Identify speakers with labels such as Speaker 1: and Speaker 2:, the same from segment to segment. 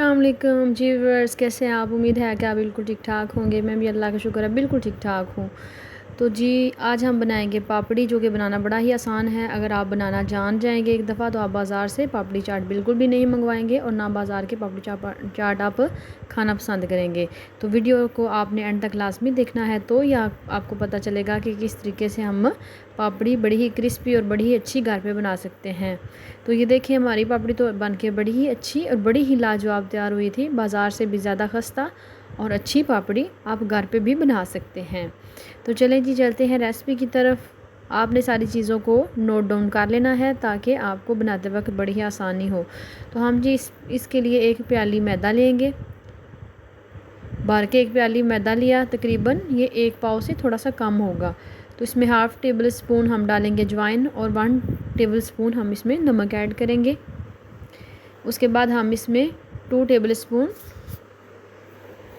Speaker 1: अस्सलाम वालेकुम जी व्यूअर्स, कैसे हैं आप। उम्मीद है कि आप बिल्कुल ठीक ठाक होंगे। मैं भी अल्लाह का शुक्र है बिल्कुल ठीक ठाक हूँ। तो जी आज हम बनाएंगे पापड़ी, जो कि बनाना बड़ा ही आसान है। अगर आप बनाना जान जाएंगे एक दफ़ा तो आप बाज़ार से पापड़ी चाट बिल्कुल भी नहीं मंगवाएंगे और ना बाज़ार के पापड़ी चाट आप खाना पसंद करेंगे। तो वीडियो को आपने एंड तक लाजमी देखना है, तो यह आपको पता चलेगा कि किस तरीके से हम पापड़ी बड़ी ही क्रिस्पी और बड़ी ही अच्छी घर पे बना सकते हैं। तो ये देखिए, हमारी पापड़ी तो बन के बड़ी ही अच्छी और बड़ी ही लाजवाब तैयार हुई थी। बाज़ार से भी ज़्यादा खस्ता और अच्छी पापड़ी आप घर पे भी बना सकते हैं। तो चलें जी, चलते हैं रेसिपी की तरफ। आपने सारी चीज़ों को नोट डाउन कर लेना है ताकि आपको बनाते वक्त बड़ी ही आसानी हो। तो हम जी इसके लिए एक प्याली मैदा लेंगे। भर के एक प्याली मैदा लिया, तकरीबन ये 1 पाव से थोड़ा सा कम होगा। तो इसमें हाफ़ टेबल स्पून हम डालेंगे अजवाइन और 1 टेबल स्पून हम इसमें नमक ऐड करेंगे। उसके बाद हम इसमें 2 टेबल स्पून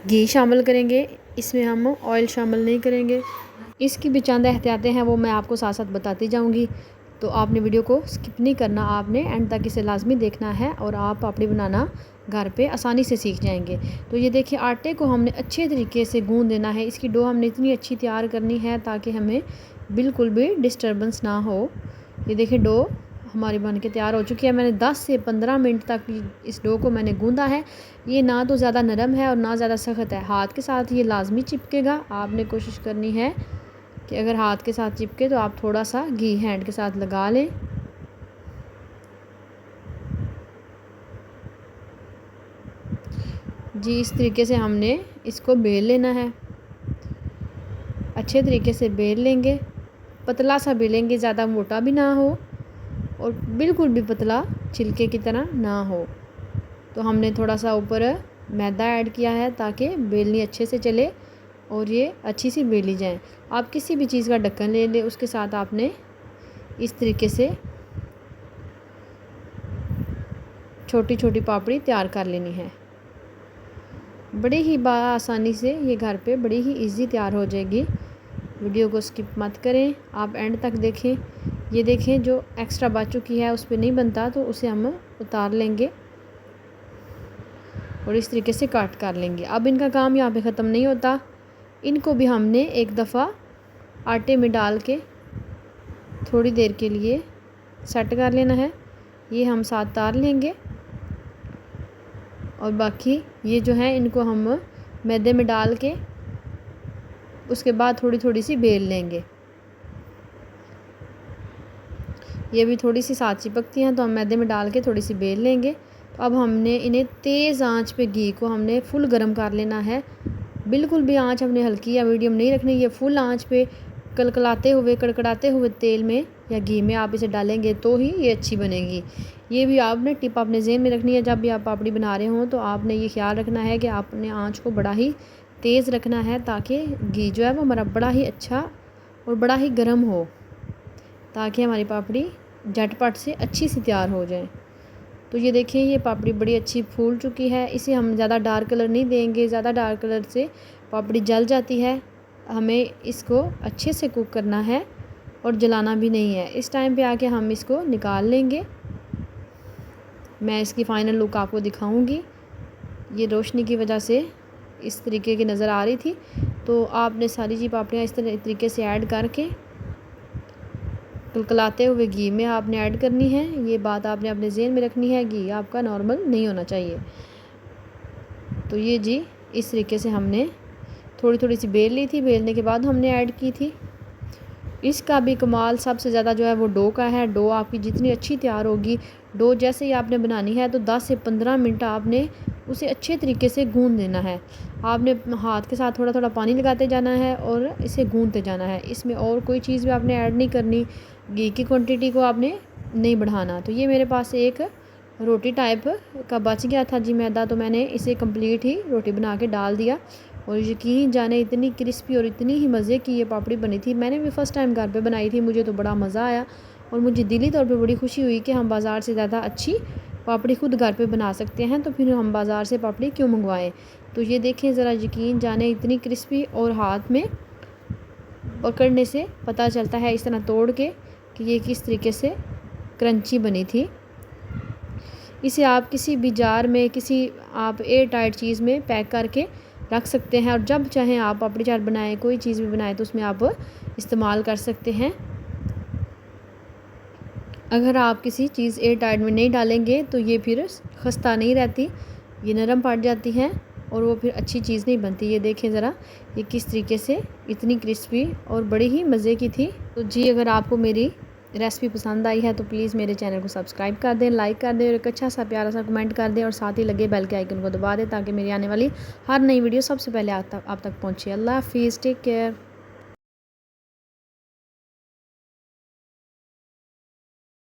Speaker 1: घी शामिल करेंगे। इसमें हम ऑयल शामिल नहीं करेंगे। इसकी भी चंद एहतियातें हैं, वो मैं आपको साथ साथ बताती जाऊंगी। तो आपने वीडियो को स्किप नहीं करना, आपने एंड तक इसे लाजमी देखना है और आप पापड़ी बनाना घर पे आसानी से सीख जाएंगे। तो ये देखिए, आटे को हमने अच्छे तरीके से गूंद देना है। इसकी डो हमने इतनी अच्छी तैयार करनी है ताकि हमें बिल्कुल भी डिस्टर्बेंस ना हो। ये देखिए, डो हमारी बन के तैयार हो चुकी है। मैंने 10 से 15 मिनट तक इस डो को मैंने गूंदा है। ये ना तो ज़्यादा नरम है और ना ज़्यादा सख्त है। हाथ के साथ ये लाजमी चिपकेगा। आपने कोशिश करनी है कि अगर हाथ के साथ चिपके तो आप थोड़ा सा घी हैंड के साथ लगा लें। जी इस तरीके से हमने इसको बेल लेना है। अच्छे तरीके से बेल लेंगे, पतला सा बेलेंगे, ज़्यादा मोटा भी ना हो और बिल्कुल भी पतला छिलके की तरह ना हो। तो हमने थोड़ा सा ऊपर मैदा ऐड किया है ताकि बेलनी अच्छे से चले और ये अच्छी सी बेली जाए। आप किसी भी चीज़ का ढक्कन ले लें, उसके साथ आपने इस तरीके से छोटी छोटी पापड़ी तैयार कर लेनी है। बड़ी ही आसानी से ये घर पे बड़ी ही इजी तैयार हो जाएगी। वीडियो को स्किप मत करें, आप एंड तक देखें। ये देखें, जो एक्स्ट्रा बच चुकी है उस पर नहीं बनता तो उसे हम उतार लेंगे और इस तरीके से काट कर लेंगे। अब इनका काम यहाँ पे ख़त्म नहीं होता। इनको भी हमने एक दफ़ा आटे में डाल के थोड़ी देर के लिए सेट कर लेना है। ये हम साथ तार लेंगे और बाकी ये जो है इनको हम मैदे में डाल के उसके बाद थोड़ी थोड़ी सी बेल लेंगे। ये भी थोड़ी सी साथ चिपकती हैं तो हम मैदे में डाल के थोड़ी सी बेल लेंगे। तो अब हमने इन्हें तेज़ आंच पे घी को हमने फुल गर्म कर लेना है। बिल्कुल भी आंच हमने हल्की या मीडियम नहीं रखनी। ये फुल आंच पे कलकलाते हुए कड़कड़ाते हुए तेल में या घी में आप इसे डालेंगे तो ही ये अच्छी बनेगी। ये भी आपने टिप अपने ज़हन में रखनी है। जब भी आप पापड़ी बना रहे हों तो आपने ये ख्याल रखना है कि आपने आंच को बड़ा ही तेज़ रखना है ताकि घी जो है वो हमारा बड़ा ही अच्छा और बड़ा ही गर्म हो, ताकि हमारी पापड़ी झटपट से अच्छी सी तैयार हो जाए। तो ये देखिए, ये पापड़ी बड़ी अच्छी फूल चुकी है। इसे हम ज़्यादा डार्क कलर नहीं देंगे, ज़्यादा डार्क कलर से पापड़ी जल जाती है। हमें इसको अच्छे से कुक करना है और जलाना भी नहीं है। इस टाइम पे आके हम इसको निकाल लेंगे। मैं इसकी फ़ाइनल लुक आपको दिखाऊंगी। ये रोशनी की वजह से इस तरीके की नज़र आ रही थी। तो आपने सारी जी पापड़ियाँ इस तरीके से ऐड करके कलकलाते हुए घी में आपने ऐड करनी है। ये बात आपने अपने ज़हन में रखनी है, घी आपका नॉर्मल नहीं होना चाहिए। तो ये जी इस तरीके से हमने थोड़ी थोड़ी सी बेल ली थी। बेलने के बाद हमने ऐड की थी। इसका भी कमाल सबसे ज़्यादा जो है वो डो का है। डो आपकी जितनी अच्छी तैयार होगी, डो जैसे ही आपने बनानी है तो 10 से 15 मिनट आपने उसे अच्छे तरीके से गूंद देना है। आपने हाथ के साथ थोड़ा थोड़ा पानी लगाते जाना है और इसे गूंदते जाना है। इसमें और कोई चीज़ भी आपने ऐड नहीं करनी। घी की क्वांटिटी को आपने नहीं बढ़ाना। तो ये मेरे पास एक रोटी टाइप का बच गया था जी मैदा, तो मैंने इसे कंप्लीट ही रोटी बना के डाल दिया और यकीन जाने इतनी क्रिस्पी और इतनी ही मज़े की ये पापड़ी बनी थी। मैंने भी फ़र्स्ट टाइम घर पे बनाई थी, मुझे तो बड़ा मज़ा आया और मुझे दिली तौर पे बड़ी खुशी हुई कि हम बाज़ार से ज़्यादा अच्छी पापड़ी खुद घर पे बना सकते हैं, तो फिर हम बाज़ार से पापड़ी क्यों मंगवाएं। तो ये देखें ज़रा, यकीन जाने इतनी क्रिस्पी और हाथ में पकड़ने से पता चलता है इस तरह तोड़ के कि ये किस तरीके से क्रंची बनी थी। इसे आप किसी भी जार में, किसी आप एयर टाइट चीज़ में पैक करके रख सकते हैं और जब चाहें आप पापड़ी चाट बनाएं, कोई चीज़ भी बनाएं तो उसमें आप इस्तेमाल कर सकते हैं। अगर आप किसी चीज़ एयर टाइट में नहीं डालेंगे तो ये फिर खस्ता नहीं रहती, ये नरम पड़ जाती हैं और वो फिर अच्छी चीज़ नहीं बनती। ये देखें ज़रा ये किस तरीके से इतनी क्रिस्पी और बड़ी ही मज़े की थी। तो जी अगर आपको मेरी रेसिपी पसंद आई है तो प्लीज़ मेरे चैनल को सब्सक्राइब कर दें, लाइक कर दें और एक अच्छा सा प्यारा सा कमेंट कर दें और साथ ही लगे बेल के आइकन को दबा दें ताकि मेरी आने वाली हर नई वीडियो सबसे पहले आप तक पहुँचे। अल्लाह हाफिज़, टेक केयर।